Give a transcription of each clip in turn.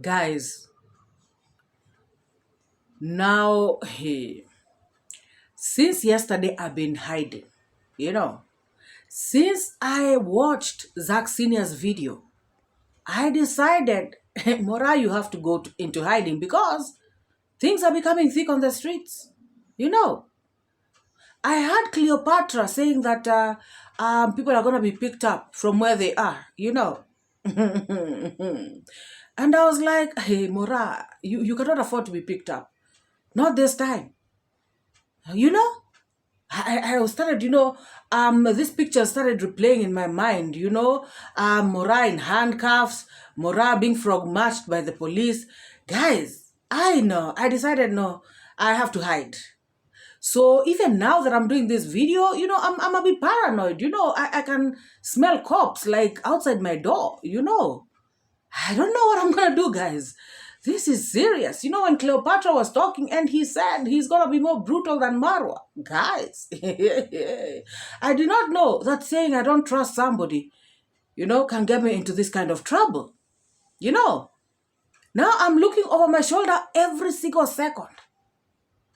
Guys, now, since yesterday I've been hiding, Since I watched Zach Senior's video, I decided, MORAA, you have to go into hiding because things are becoming thick on the streets. I heard Cleopatra saying that people are going to be picked up from where they are, And I was like, hey, MORAA, you cannot afford to be picked up. Not this time. I started, this picture started replaying in my mind, MORAA in handcuffs, MORAA being frog marched by the police. Guys, I decided, no, I have to hide. So even now that I'm doing this video, I'm a bit paranoid, I can smell cops like outside my door, I don't know what I'm going to do, guys. This is serious. When Cleopatra was talking and he said he's going to be more brutal than Marwa. Guys, I did not know that saying I don't trust somebody, can get me into this kind of trouble. Now I'm looking over my shoulder every single second.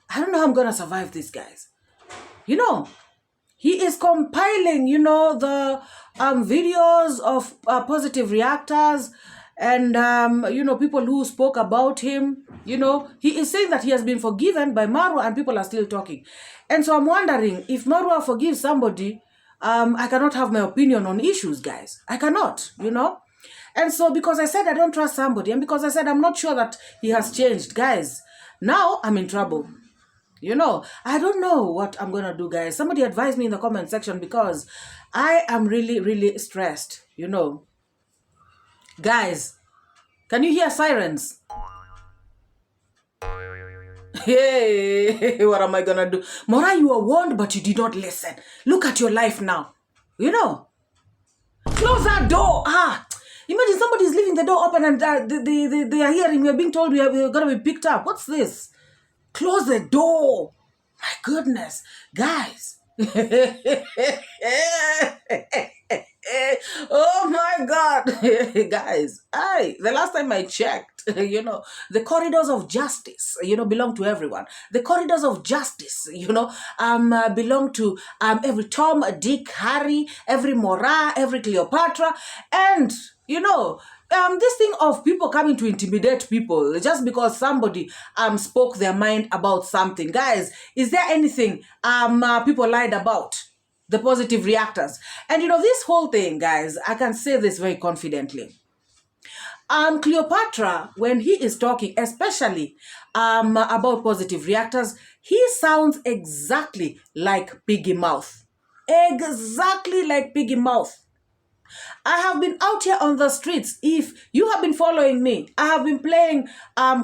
I don't know how I'm going to survive this, guys. He is compiling, the videos of positive reactors and, people who spoke about him. He is saying that he has been forgiven by Marwa and people are still talking. And so I'm wondering, if Marwa forgives somebody, I cannot have my opinion on issues, guys. I cannot, And so because I said I don't trust somebody and because I said I'm not sure that he has changed, guys, now I'm in trouble. I don't know what I'm going to do, guys. Somebody advise me in the comment section because I am really, really stressed, Guys, can you hear sirens? Hey, what am I going to do? MORAA, you were warned, but you did not listen. Look at your life now. Close that door. Imagine somebody's leaving the door open and they are hearing, we are being told we are going to be picked up. What's this? Close the door. My goodness. Guys. Oh my God. Guys. The last time I checked, the corridors of justice, belong to everyone. The corridors of justice, belong to every Tom, Dick, Harry, every MORAA, every Cleopatra. And, this thing of people coming to intimidate people just because somebody spoke their mind about something. Guys, is there anything people lied about? The positive reactors. And this whole thing, guys, I can say this very confidently. Cleopatra, when he is talking, especially about positive reactors, he sounds exactly like Piggy Mouth. Exactly like Piggy Mouth. I have been out here on the streets. If you have been following me, I have been playing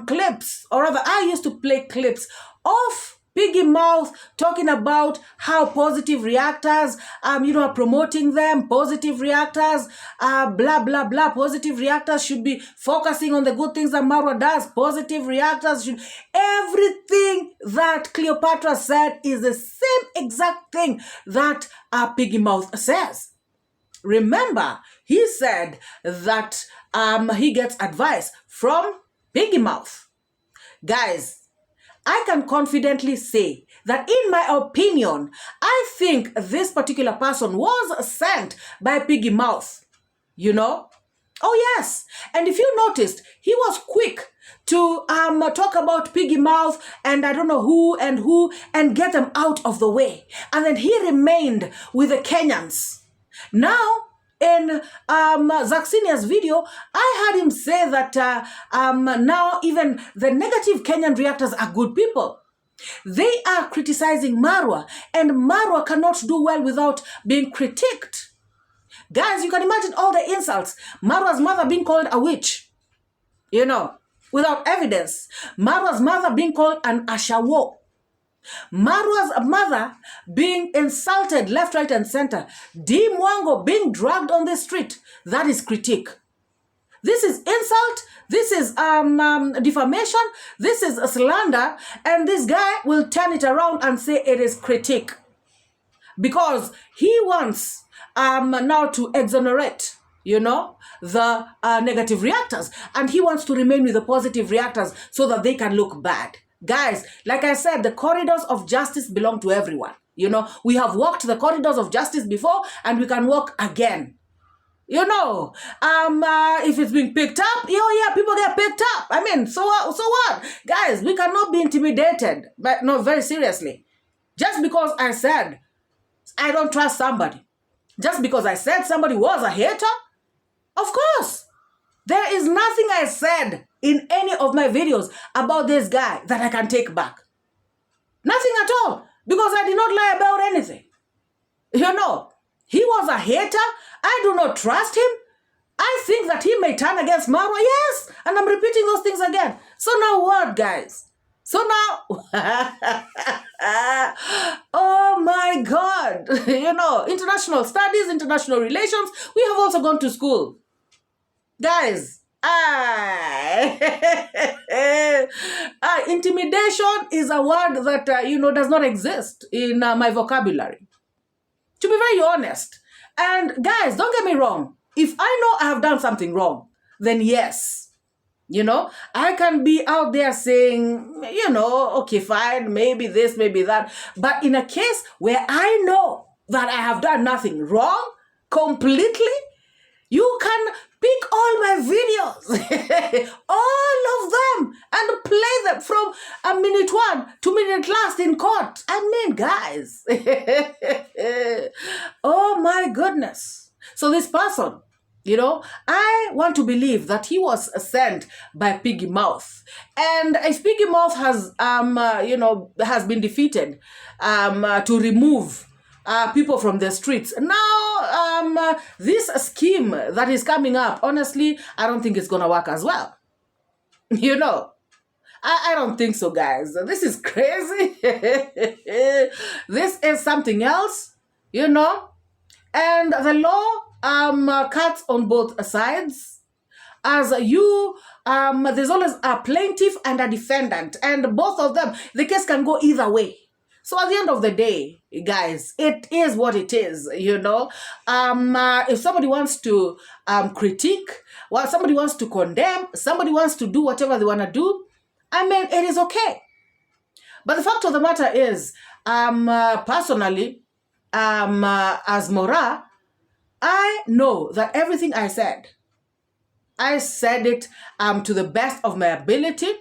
clips, or rather, I used to play clips of Piggy Mouth talking about how positive reactors, are promoting them, positive reactors, blah, blah, blah. Positive reactors should be focusing on the good things that Marwa does. Positive reactors should... Everything that Cleopatra said is the same exact thing that Piggy Mouth says. Remember, he said that he gets advice from Piggy Mouth. Guys, I can confidently say that in my opinion, I think this particular person was sent by Piggy Mouth, Oh yes, and if you noticed, he was quick to talk about Piggy Mouth and I don't know who and get them out of the way. And then he remained with the Kenyans. Now, in Zach Senior's video, I heard him say that now even the negative Kenyan reactors are good people. They are criticizing Marwa, and Marwa cannot do well without being critiqued. Guys, you can imagine all the insults. Marwa's mother being called a witch, without evidence. Marwa's mother being called an ashawo. Marwa's mother being insulted left, right, and center. Dee Mwango being dragged on the street. That is critique. This is insult. This is defamation. This is slander. And this guy will turn it around and say it is critique. Because he wants now to exonerate the negative reactors. And he wants to remain with the positive reactors so that they can look bad. Guys, like I said, the corridors of justice belong to everyone. We have walked the corridors of justice before and we can walk again. If it's being picked up, yeah, people get picked up. I mean, so what? Guys, we cannot be intimidated, but no, very seriously. Just because I said I don't trust somebody, just because I said somebody was a hater, of course, there is nothing I said in any of my videos about this guy that I can take back. Nothing at all, because I did not lie about anything. He was a hater. I do not trust him. I think that he may turn against Marwa. Yes, and I'm repeating those things again. So now what, guys? So now, oh my God, international studies, international relations, we have also gone to school. Guys, intimidation is a word that, does not exist in my vocabulary. To be very honest. And guys, don't get me wrong. If I know I have done something wrong, then yes, I can be out there saying, okay, fine, maybe this, maybe that. But in a case where I know that I have done nothing wrong completely, you can pick all my videos, all of them, and play them from minute 1 to minute last in court. I mean, guys, oh my goodness. So this person, I want to believe that he was sent by 𝐷𝐿𝐼. And if 𝐷𝐿𝐼 has been defeated to remove people from the streets. Now, this scheme that is coming up, honestly, I don't think it's going to work as well. I don't think so, guys. This is crazy. This is something else, And the law cuts on both sides. As there's always a plaintiff and a defendant. And both of them, the case can go either way. So at the end of the day, guys, it is what it is, If somebody wants to critique, somebody wants to condemn, somebody wants to do whatever they want to do, I mean, it is okay. But the fact of the matter is, personally, as MORAA, I know that everything I said it to the best of my ability.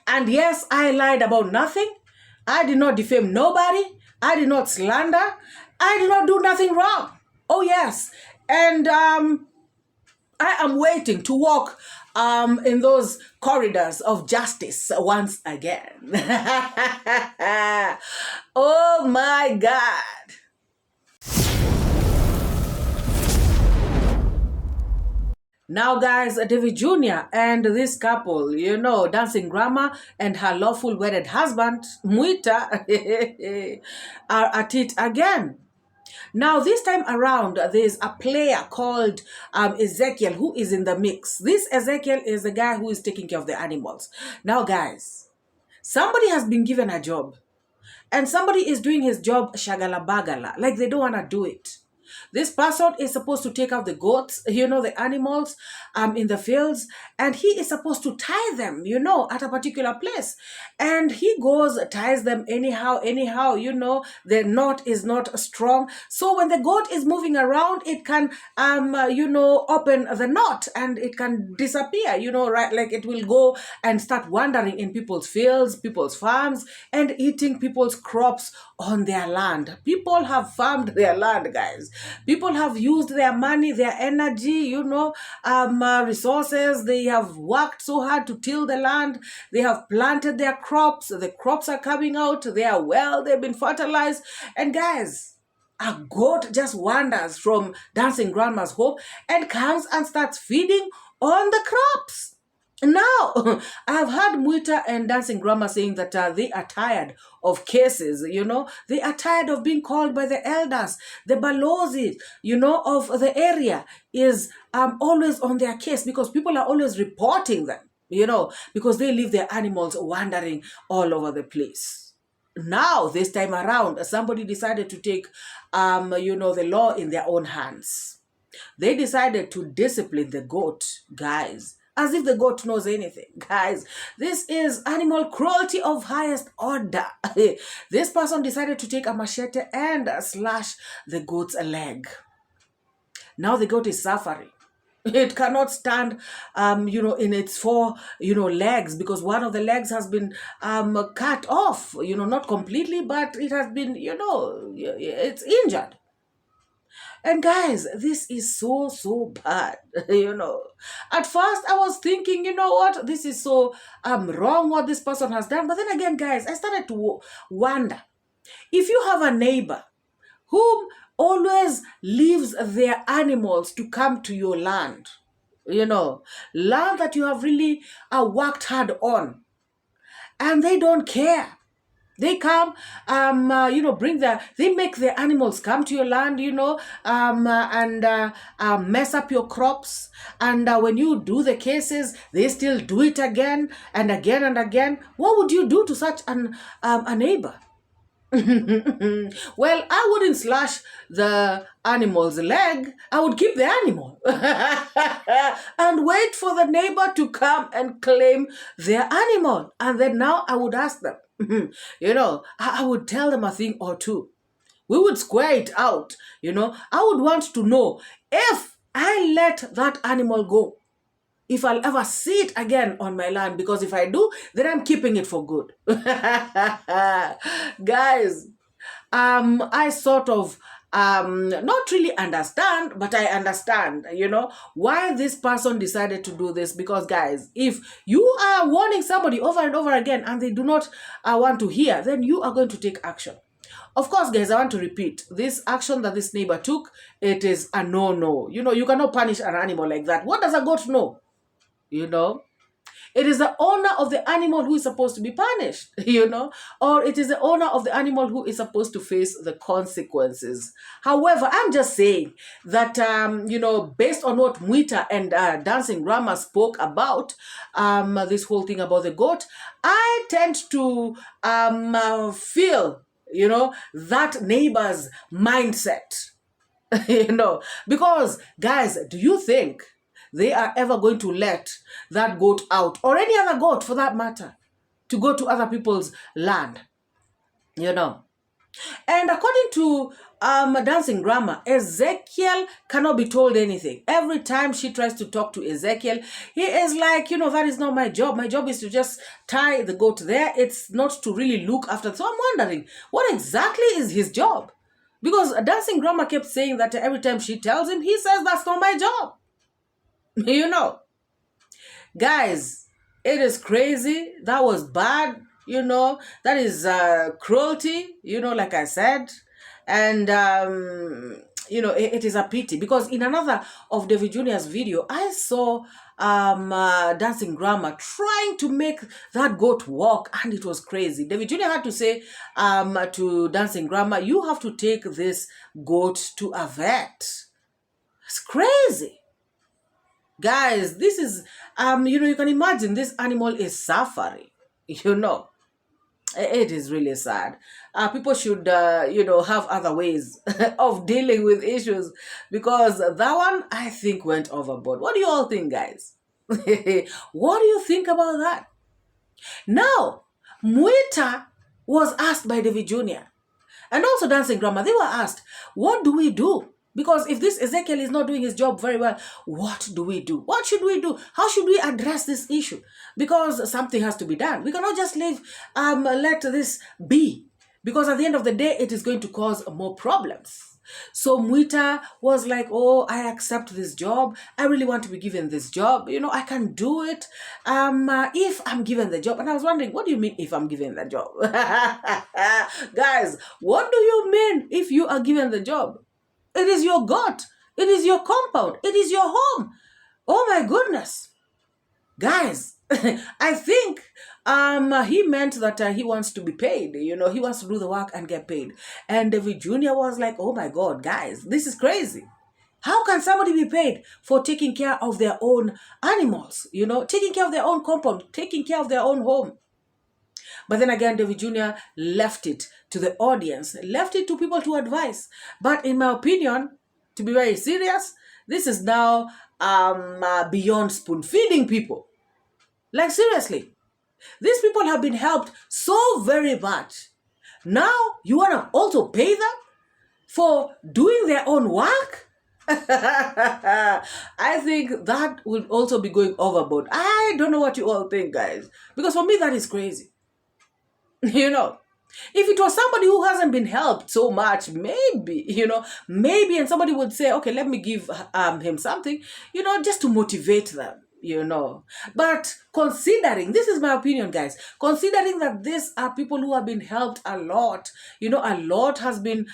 And yes, I lied about nothing. I did not defame nobody. I did not slander. I did not do nothing wrong. Oh, yes. And I am waiting to walk in those corridors of justice once again. Oh, my God. Now, guys, David Jr. and this couple, Dancing Grandma and her lawful wedded husband, Mwita, are at it again. Now, this time around, there's a player called Ezekiel who is in the mix. This Ezekiel is the guy who is taking care of the animals. Now, guys, somebody has been given a job and somebody is doing his job shagala bagala, like they don't want to do it. This person is supposed to take out the goats, the animals in the fields, and he is supposed to tie them, at a particular place. And he goes, ties them anyhow, the knot is not strong. So when the goat is moving around, it can, open the knot and it can disappear, right? Like it will go and start wandering in people's fields, people's farms, and eating people's crops on their land. People have farmed their land, guys. People have used their money, their energy, resources. They have worked so hard to till the land. They have planted their crops. The crops are coming out. They are well. They've been fertilized. And guys, a goat just wanders from Dancing Grandma's home and comes and starts feeding on the crops. Now, I've heard Mwita and Dancing Grandma saying that they are tired of cases, They are tired of being called by the elders. The balozi, of the area is always on their case because people are always reporting them, because they leave their animals wandering all over the place. Now, this time around, somebody decided to take, the law in their own hands. They decided to discipline the goat, guys, as if the goat knows anything. Guys, this is animal cruelty of highest order. This person decided to take a machete and slash the goat's leg. Now the goat is suffering. It cannot stand, in its four, legs, because one of the legs has been cut off, not completely, but it has been, it's injured. And guys, this is so, so bad, At first, I was thinking, you know what, this is so wrong what this person has done. But then again, guys, I started to wonder, if you have a neighbor whom always leaves their animals to come to your land, land that you have really worked hard on, and they don't care. They come, they make their animals come to your land, and mess up your crops. And when you do the cases, they still do it again and again and again. What would you do to such a neighbor? Well, I wouldn't slash the animal's leg. I would keep the animal and wait for the neighbor to come and claim their animal. And then now I would ask them, I would tell them a thing or two. We would square it out. I would want to know, if I let that animal go, if I'll ever see it again on my land, because if I do, then I'm keeping it for good. Guys, I sort of not really understand, but I understand, why this person decided to do this. Because guys, if you are warning somebody over and over again and they do not want to hear, then you are going to take action. Of course, guys, I want to repeat, this action that this neighbor took, it is a no-no. You cannot punish an animal like that. What does a goat know? It is the owner of the animal who is supposed to be punished, or it is the owner of the animal who is supposed to face the consequences. However, I'm just saying that, based on what Mwita and Dancing Grandma spoke about, this whole thing about the goat, I tend to feel, that neighbor's mindset, because, guys, do you think they are ever going to let that goat out, or any other goat for that matter, to go to other people's land? And according to Dancing Grandma, Ezekiel cannot be told anything. Every time she tries to talk to Ezekiel, he is like, that is not my job. My job is to just tie the goat there. It's not to really look after. So I'm wondering, what exactly is his job? Because Dancing Grandma kept saying that every time she tells him, he says, that's not my job. Guys, it is crazy. That was bad. That is cruelty, like I said. And, it is a pity, because in another of David Jr.'s video, I saw Dancing Grandma trying to make that goat walk, and it was crazy. David Jr. had to say to Dancing Grandma, you have to take this goat to a vet. It's crazy. Guys, this is, you can imagine this animal is suffering, It is really sad. People should, have other ways of dealing with issues, because that one, I think, went overboard. What do you all think, guys? What do you think about that? Now, Mwita was asked by David Jr. and also Dancing Grandma. They were asked, what do we do? Because if this Ezekiel is not doing his job very well, what do we do? What should we do? How should we address this issue? Because something has to be done. We cannot just let this be. Because at the end of the day, it is going to cause more problems. So Mwita was like, oh, I accept this job. I really want to be given this job. I can do it if I'm given the job. And I was wondering, what do you mean if I'm given the job? Guys, what do you mean if you are given the job? It is your goat. It is your compound. It is your home. Oh my goodness. Guys, I think he meant that he wants to be paid. He wants to do the work and get paid. And David Jr. was like, oh my God, guys, this is crazy. How can somebody be paid for taking care of their own animals, taking care of their own compound, taking care of their own home? But then again, David Jr. left it to the audience, left it to people to advise. But in my opinion, to be very serious, This is now beyond spoon feeding people. Like seriously, these people have been helped so very much. Now you want to also pay them for doing their own work? I think that would also be going overboard. I don't know what you all think, guys, because for me that is crazy. You know, if it was somebody who hasn't been helped so much, maybe, and somebody would say, okay, let me give him something, just to motivate them. But considering, this is my opinion, guys, considering that these are people who have been helped a lot, a lot has been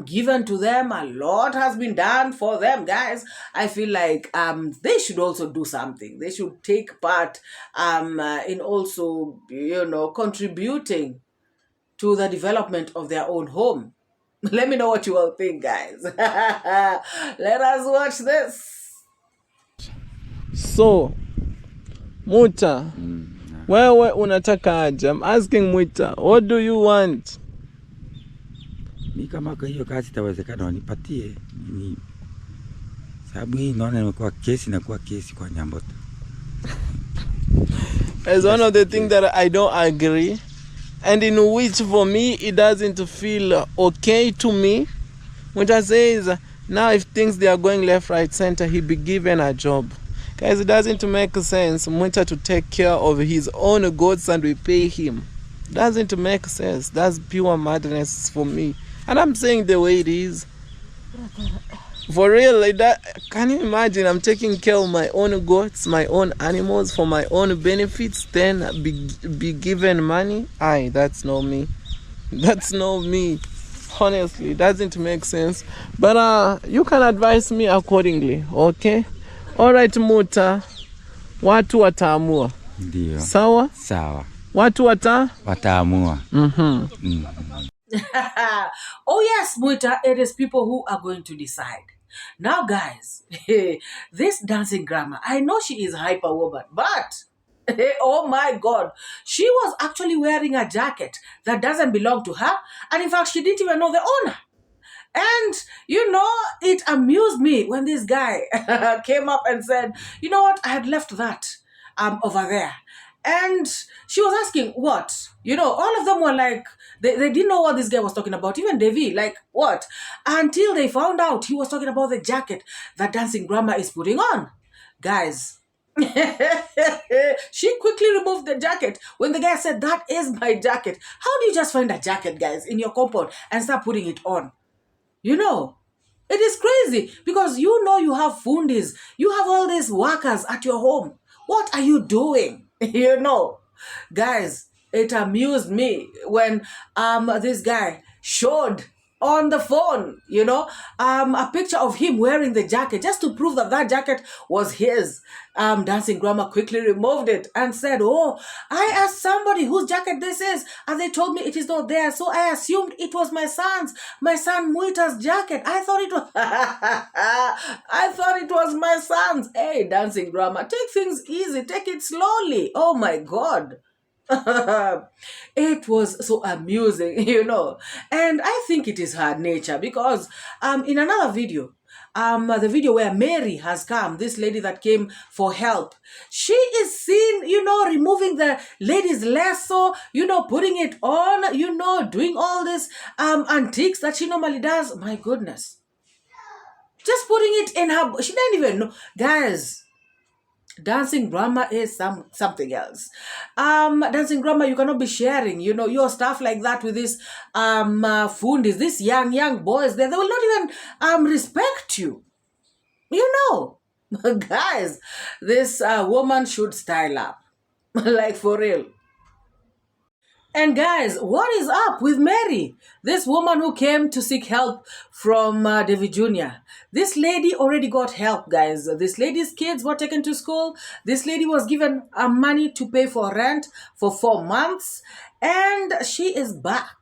given to them, a lot has been done for them, guys. I feel like they should also do something. They should take part in also, contributing to the development of their own home. Let me know what you all think, guys. Let us watch this. So, Muta, wewe unataka aje? I'm asking Muta, what do you want? Mimi kama kwa hiyo kazi itawezekana wanipatie ni sababu hii naona imekuwa kesi na kuwa kesi kwa Nyamboto. As one of the things that I don't agree, and in which for me it doesn't feel okay to me. Muta says now if things they are going left, right, center, he be given a job. Guys, it doesn't make sense Muta to take care of his own goats and we pay him. Doesn't make sense. That's pure madness for me. And I'm saying the way it is. For real, like that. Can you imagine? I'm taking care of my own goats, my own animals for my own benefits, then be given money? Aye, that's not me. That's not me. Honestly, it doesn't make sense. But you can advise me accordingly, okay? Alright, Muta. Watu wataamua. Ndio. Sawa? Sawa. Watu wataamua. Oh yes, Muta, it is people who are going to decide. Now, guys, this dancing grandma, I know she is hyper woman, but oh my God, she was actually wearing a jacket that doesn't belong to her, and in fact, she didn't even know the owner. And, it amused me when this guy came up and said, you know what, I had left that over there. And she was asking, what? All of them were like, they didn't know what this guy was talking about. Even Devi, like, what? Until they found out he was talking about the jacket that dancing grandma is putting on. Guys, she quickly removed the jacket when the guy said, that is my jacket. How do you just find a jacket, guys, in your compound and start putting it on? It is crazy because you have fundis, you have all these workers at your home. What are you doing? Guys, it amused me when this guy showed on the phone, a picture of him wearing the jacket just to prove that jacket was his. Dancing grandma quickly removed it and said, oh, I asked somebody whose jacket this is, and they told me it is not there, so I assumed it was my son Muita's jacket. I thought it was my son's. Hey, dancing grandma, take things easy, take it slowly. Oh my God. It was so amusing, and I think it is her nature because in another video, the video where Mary has come, this lady that came for help, she is seen, removing the lady's lasso, putting it on, doing all this antiques that she normally does. My goodness, just putting it in her, she didn't even know. Guys, dancing grandma is something else. Dancing grandma, you cannot be sharing, your stuff like that with these fundis, these young boys there. They will not even respect you. Guys, this woman should style up. Like for real. And guys, what is up with Mary? This woman who came to seek help from David Jr. This lady already got help, guys. This lady's kids were taken to school. This lady was given money to pay for rent for 4 months. And she is back.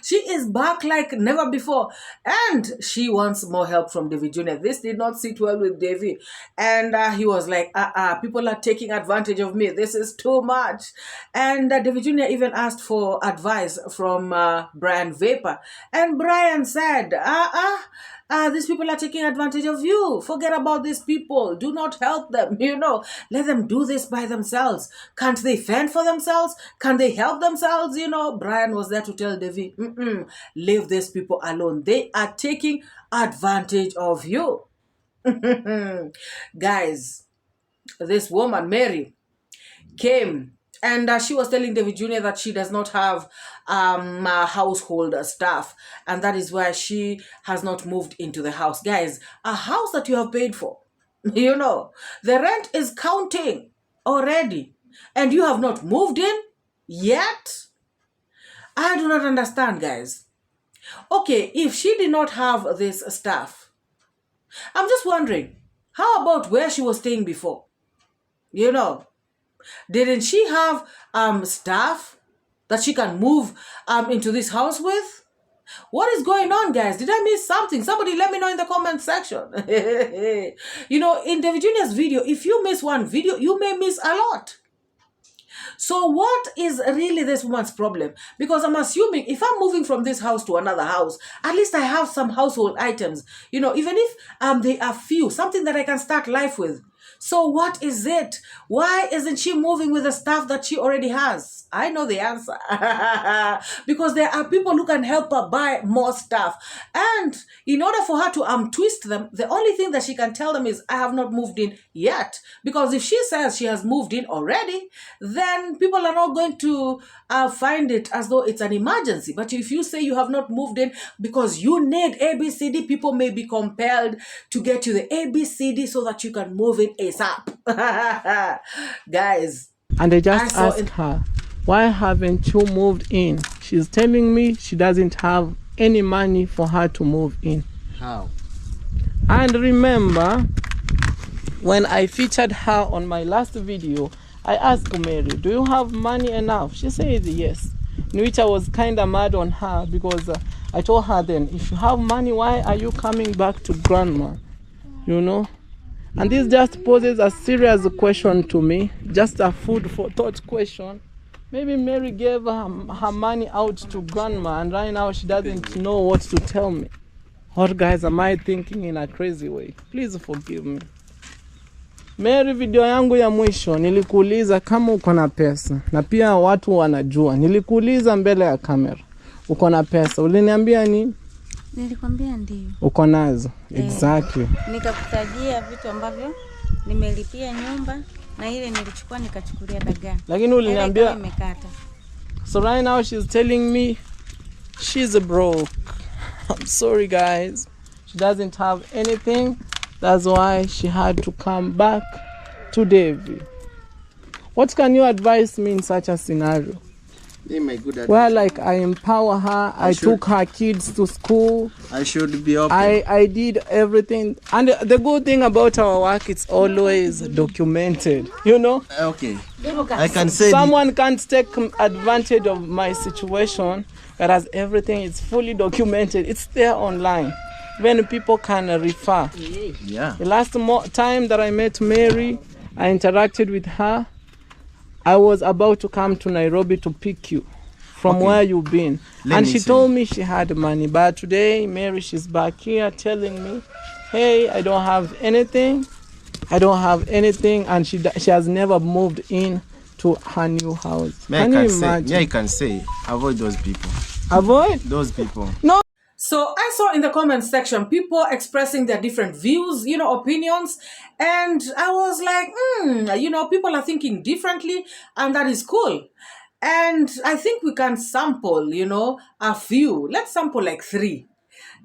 She is back like never before. And she wants more help from David Jr. This did not sit well with David. And he was like, people are taking advantage of me. This is too much. And David Jr. even asked for advice from Brian Vapor. And Brian said, these people are taking advantage of you. Forget about these people. Do not help them. Let them do this by themselves. Can't they fend for themselves? Can they help themselves? Brian was there to tell Devi, leave these people alone. They are taking advantage of you. Guys, this woman, Mary, came and she was telling David Jr. that she does not have household staff, and that is why she has not moved into the house. Guys, a house that you have paid for, the rent is counting already, and you have not moved in yet. I do not understand, guys. Okay, if she did not have this staff, I'm just wondering, how about where she was staying before? Didn't she have staff that she can move into this house with? What is going on, guys? Did I miss something? Somebody let me know in the comment section. In David Jr.'s video, if you miss one video, you may miss a lot. So what is really this woman's problem? Because I'm assuming if I'm moving from this house to another house, at least I have some household items, even if they are few, something that I can start life with. So what is it? Why isn't she moving with the stuff that she already has? I know the answer. Because there are people who can help her buy more stuff. And in order for her to twist them, the only thing that she can tell them is, I have not moved in yet. Because if she says she has moved in already, then people are not going to find it as though it's an emergency. But if you say you have not moved in because you need ABCD, people may be compelled to get you the ABCD so that you can move in ASAP. Guys. And I just asked her, why haven't you moved in? She's telling me she doesn't have any money for her to move in. How? And remember, when I featured her on my last video, I asked Mary, do you have money enough? She said yes. In which I was kind of mad on her because I told her then, if you have money, why are you coming back to grandma? And this just poses a serious question to me, just a food for thought question. Maybe Mary gave her money out to grandma and right now she doesn't know what to tell me. Or guys, am I thinking in a crazy way? Please forgive me. Mary, video yangu ya mwisho nilikuuliza kama uko na pesa na pia watu wanajua. Nilikuuliza mbele ya kamera, uko na pesa. Uliniambia nini? Nilikwambia ndio. Uko nazo. Exactly. Nikakutajia vitu ambavyo nimelipia nyumba na ile nilichukua nikachukulia dagaa. Lakini uliniambia imekata. So right now she's telling me she's broke. I'm sorry guys. She doesn't have anything. That's why she had to come back to Davy. What can you advise me in such a scenario? My good advice. Well, like I empower her, I took her kids to school. I should be open. I did everything. And the good thing about our work, it's always documented, Okay. I can say someone can't take advantage of my situation, whereas everything is fully documented. It's there online. When people can refer. Yeah. The last time that I met Mary, I interacted with her. I was about to come to Nairobi to pick you from where you've been. And she told me she had money. But today, Mary, she's back here telling me, hey, I don't have anything. I don't have anything. And she has never moved in to her new house. Can you imagine? I can say, avoid those people. Avoid? Those people. No. So I saw in the comment section people expressing their different views, opinions. And I was like, people are thinking differently and that is cool. And I think we can sample, a few. Let's sample like 3.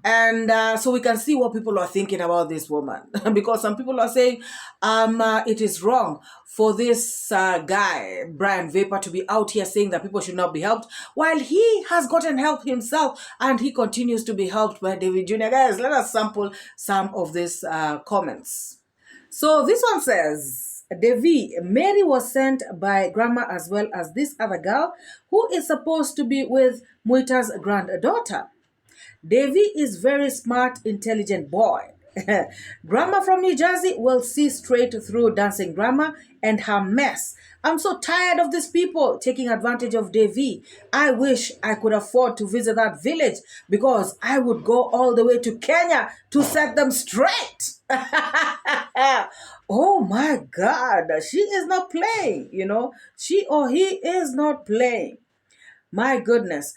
And so we can see what people are thinking about this woman. Because some people are saying it is wrong for this guy, Brian Vapor, to be out here saying that people should not be helped, while he has gotten help himself and he continues to be helped by David Jr. Guys, let us sample some of these comments. So this one says, Devi, Mary was sent by grandma as well as this other girl who is supposed to be with Muita's granddaughter. Devi is very smart, intelligent boy. Grandma from New Jersey will see straight through dancing grandma and her mess. I'm so tired of these people taking advantage of Devi. I wish I could afford to visit that village because I would go all the way to Kenya to set them straight. Oh my God, she is not playing, She or he is not playing. My goodness.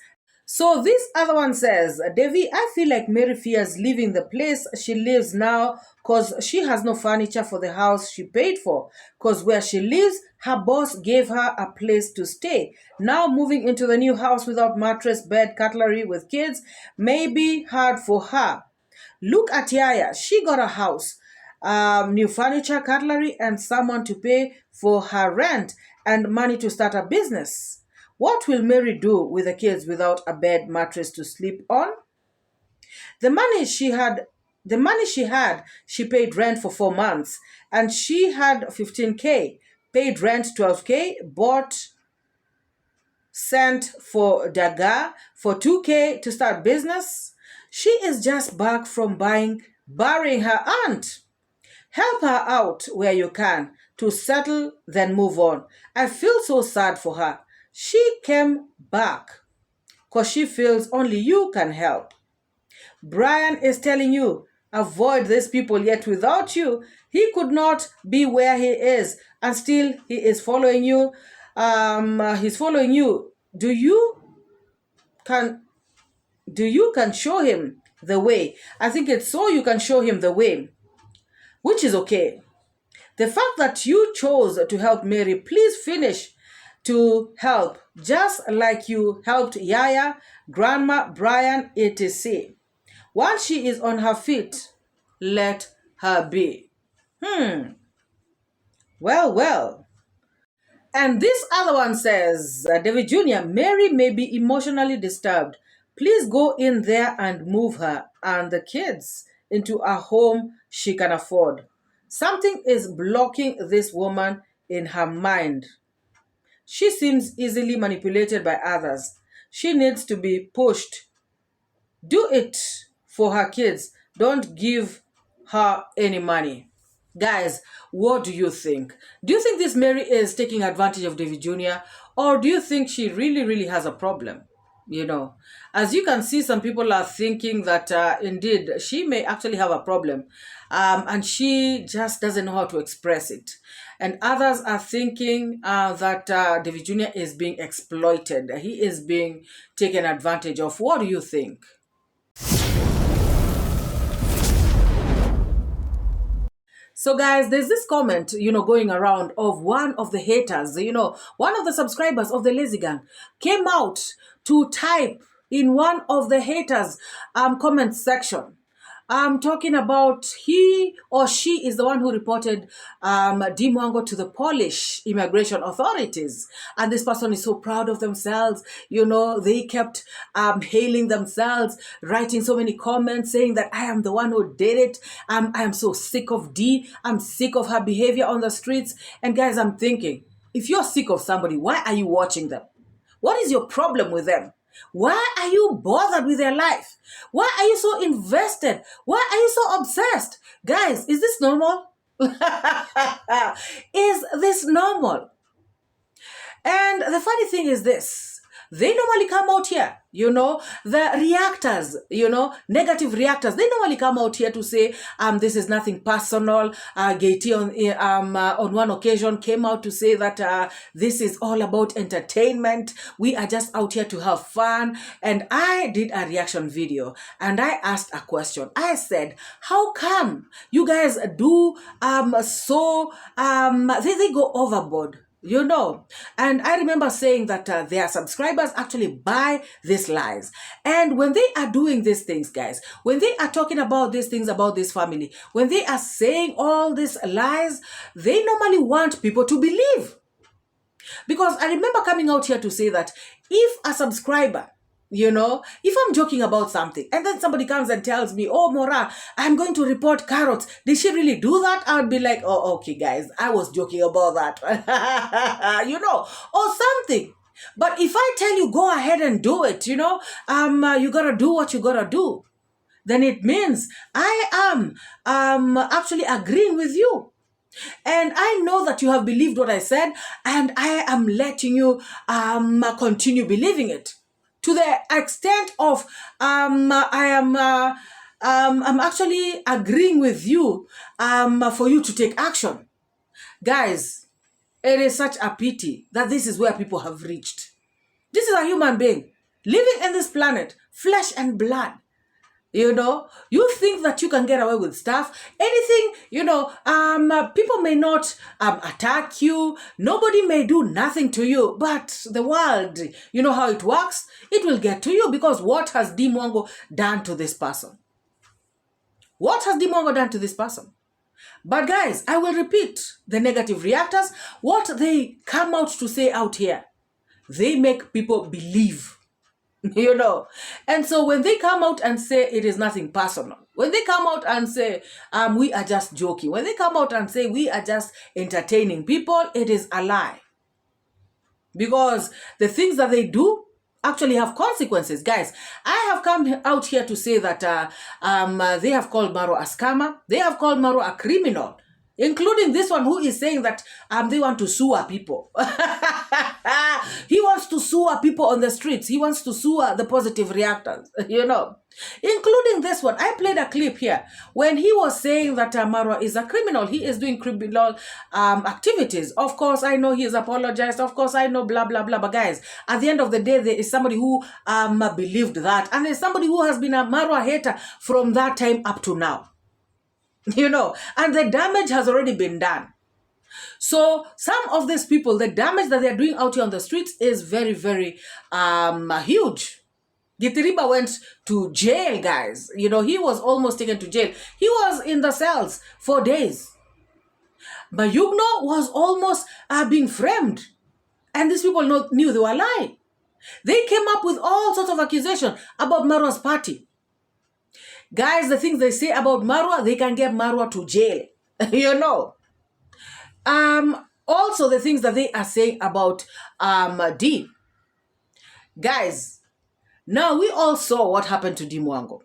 So this other one says, Devi, I feel like Mary fears leaving the place she lives now because she has no furniture for the house she paid for. Because where she lives, her boss gave her a place to stay. Now moving into the new house without mattress, bed, cutlery with kids may be hard for her. Look at Yaya. She got a house, new furniture, cutlery, and someone to pay for her rent and money to start a business. What will Mary do with the kids without a bed, mattress to sleep on? The money she had, she paid rent for 4 months, and she had 15K, paid rent 12K, bought sent for daga for 2K to start business. She is just back from burying her aunt. Help her out where you can to settle, then move on. I feel so sad for her. She came back because she feels only you can help. Brian is telling you, avoid these people, yet without you, he could not be where he is, and still he is following you. He's following you. Do you can show him the way? I think it's so you can show him the way, which is okay. The fact that you chose to help Mary, please finish to help, just like you helped Yaya, Grandma, Brian, etc. Once she is on her feet, let her be. Well. And this other one says, David Jr., Mary may be emotionally disturbed. Please go in there and move her and the kids into a home she can afford. Something is blocking this woman in her mind. She seems easily manipulated by others. She needs to be pushed. Do it for her kids. Don't give her any money. Guys, what do you think? Do you think this Mary is taking advantage of David Jr.? Or do you think she really, really has a problem? As you can see, some people are thinking that indeed she may actually have a problem, and she just doesn't know how to express it. And others are thinking that David Jr. is being exploited. He is being taken advantage of. What do you think? So guys, there's this comment, going around of one of the haters, one of the subscribers of the Lazy Gang came out to type in one of the haters' comment section. I'm talking about he or she is the one who reported Dee Mwango to the Polish immigration authorities. And this person is so proud of themselves. They kept hailing themselves, writing so many comments saying that I am the one who did it. I am so sick of Dee. I'm sick of her behavior on the streets. And guys, I'm thinking, if you're sick of somebody, why are you watching them? What is your problem with them? Why are you bothered with their life? Why are you so invested? Why are you so obsessed? Guys, is this normal? Is this normal? And the funny thing is this. They normally come out here, the reactors, negative reactors. They normally come out here to say, this is nothing personal. 𝐺T on one occasion came out to say that this is all about entertainment. We are just out here to have fun. And I did a reaction video and I asked a question. I said, how come you guys do they go overboard? And I remember saying that their subscribers actually buy these lies. And when they are doing these things, guys, when they are talking about these things about this family, when they are saying all these lies, they normally want people to believe. Because I remember coming out here to say that if a subscriber, if I'm joking about something and then somebody comes and tells me, oh, MORAA, I'm going to report carrots. Did she really do that? I would be like, oh, okay, guys, I was joking about that, or something. But if I tell you, go ahead and do it, you got to do what you got to do. then it means I am actually agreeing with you. And I know that you have believed what I said, and I am letting you continue believing it to the extent of I'm actually agreeing with you for you to take action. Guys, it is such a pity that this is where people have reached. This is a human being living in this planet, flesh and blood. You know, you think that you can get away with stuff, anything, you know, people may not attack you. Nobody may do nothing to you, but the world, you know how it works. It will get to you because what has Dee Mwango done to this person? What has Dee Mwango done to this person? But guys, I will repeat, the negative reactors, what they come out to say out here, they make people believe. You know, and so when they come out and say it is nothing personal, when they come out and say we are just joking, when they come out and say we are just entertaining people, it is a lie. Because the things that they do actually have consequences. Guys, I have come out here to say that they have called MORAA a scammer, they have called MORAA a criminal, including this one who is saying that they want to sue our people. He wants to sue our people on the streets. He wants to sue the positive reactors, you know. Including this one. I played a clip here when he was saying that MORAA is a criminal. He is doing criminal activities. Of course, I know he has apologized. Of course, I know blah, blah, blah. But guys, at the end of the day, there is somebody who believed that. And there's somebody who has been a MORAA hater from that time up to now. You know, and the damage has already been done. So some of these people, the damage that they're doing out here on the streets is very, very huge. 𝐷𝐿𝐷 went to jail, guys. You know, he was almost taken to jail. He was in the cells for days. But 𝐷𝐿𝐷 was almost being framed. And these people knew they were lying. They came up with all sorts of accusations about MORAA's party. Guys, the things they say about MORAA, they can get MORAA to jail. You know. Also, the things that they are saying about Dee. Guys, now we all saw what happened to Dee Mwango.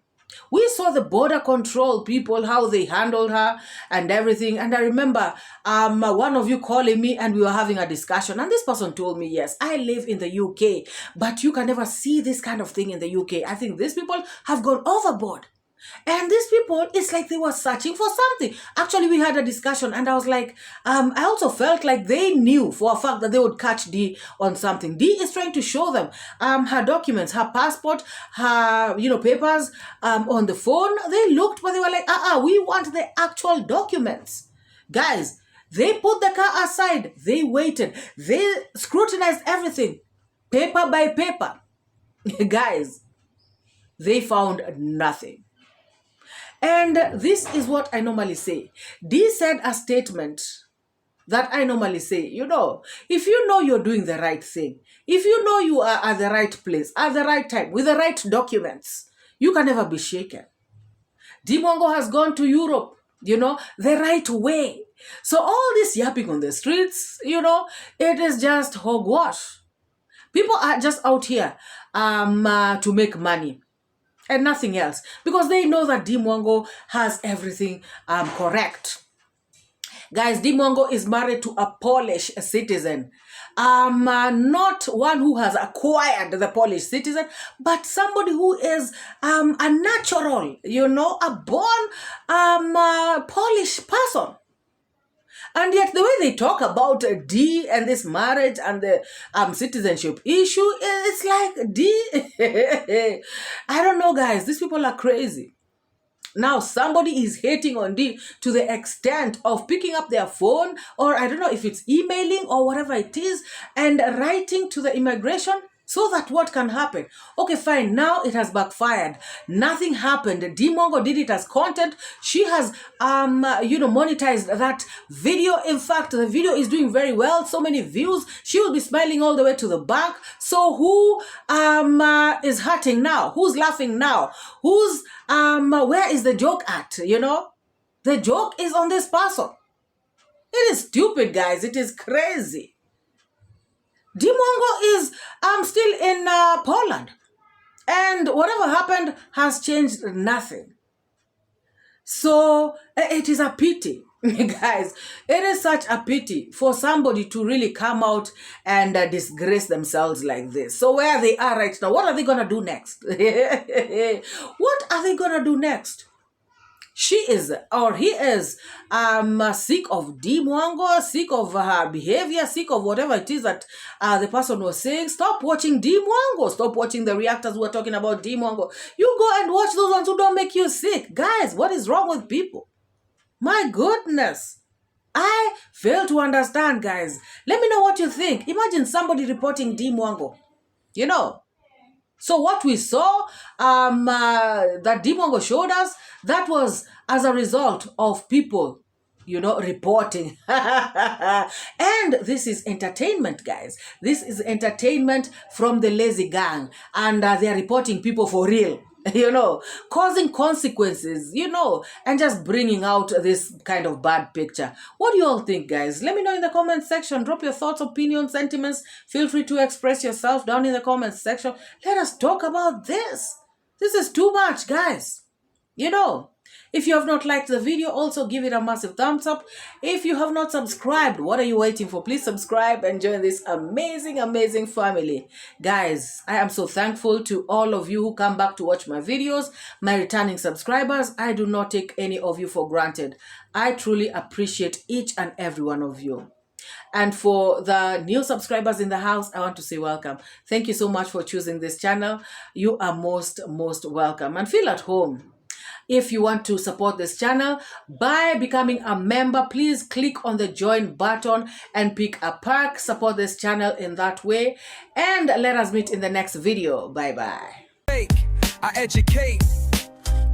We saw the border control people, how they handled her and everything. And I remember one of you calling me and we were having a discussion. And this person told me, yes, I live in the UK, but you can never see this kind of thing in the UK. I think these people have gone overboard. And these people, it's like they were searching for something. Actually, we had a discussion and I was like, I also felt like they knew for a fact that they would catch Dee on something. Dee is trying to show them her documents, her passport, her, you know, papers on the phone. They looked, but they were like, we want the actual documents. Guys, they put the car aside. They waited. They scrutinized everything, paper by paper. Guys, they found nothing. And this is what I normally say. Dee said a statement that I normally say, you know, if you know you're doing the right thing, if you know you are at the right place, at the right time, with the right documents, you can never be shaken. Dee Mwango has gone to Europe, you know, the right way. So all this yapping on the streets, you know, it is just hogwash. People are just out here to make money. And nothing else, because they know that Dee Mwango has everything correct. Guys, Dee Mwango is married to a Polish citizen. Not one who has acquired the Polish citizen, but somebody who is a natural, you know, a born Polish person. And yet the way they talk about Dee and this marriage and the citizenship issue, it's like Dee. I don't know, guys. These people are crazy. Now, somebody is hating on Dee to the extent of picking up their phone, or I don't know if it's emailing or whatever it is, and writing to the immigration. So that what can happen? Okay, fine. Now it has backfired. Nothing happened. Dee Mwango did it as content. She has, you know, monetized that video. In fact, the video is doing very well. So many views. She will be smiling all the way to the bank. So who is hurting now? Who's laughing now? Who's, where is the joke at? You know, the joke is on this person. It is stupid, guys. It is crazy. Dee Mwango is still in Poland. And whatever happened has changed nothing. So it is a pity, guys. It is such a pity for somebody to really come out and disgrace themselves like this. So where they are right now, what are they going to do next? What are they going to do next? She is, or he is, sick of Dee Mwango, sick of her behavior, sick of whatever it is that the person was saying. Stop watching Dee Mwango. Stop watching the reactors who are talking about Dee Mwango. You go and watch those ones who don't make you sick. Guys, what is wrong with people? My goodness. I fail to understand, guys. Let me know what you think. Imagine somebody reporting Dee Mwango. You know. So what we saw that Dee Mwango showed us, that was as a result of people, you know, reporting. And this is entertainment, guys. This is entertainment from the lazy gang. And they are reporting people for real, you know, causing consequences, you know, and just bringing out this kind of bad picture. What do you all think, guys? Let me know in the comment section. Drop your thoughts, opinions, sentiments. Feel free to express yourself down in the comment section. Let us talk about this. This is too much, guys. You know, if you have not liked the video, also give it a massive thumbs up. If you have not subscribed, what are you waiting for? Please subscribe and join this amazing, amazing family. Guys, I am so thankful to all of you who come back to watch my videos, my returning subscribers. I do not take any of you for granted. I truly appreciate each and every one of you. And for the new subscribers in the house, I want to say welcome. Thank you so much for choosing this channel. You are most welcome. And feel at home. If you want to support this channel by becoming a member, please click on the join button and pick a perk. Support this channel in that way. And let us meet in the next video. Bye-bye. I educate,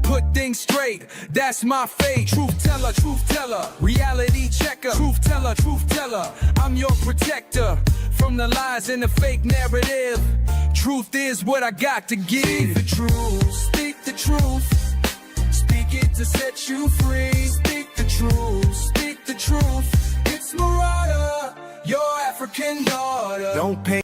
put things straight. That's my fate. Truth teller, reality checker. Truth teller, I'm your protector from the lies and the fake narrative. Truth is what I got to give. Speak the truth, speak the truth. Speak it to set you free. Speak the truth, speak the truth. It's MORAA, your African daughter. Don't pay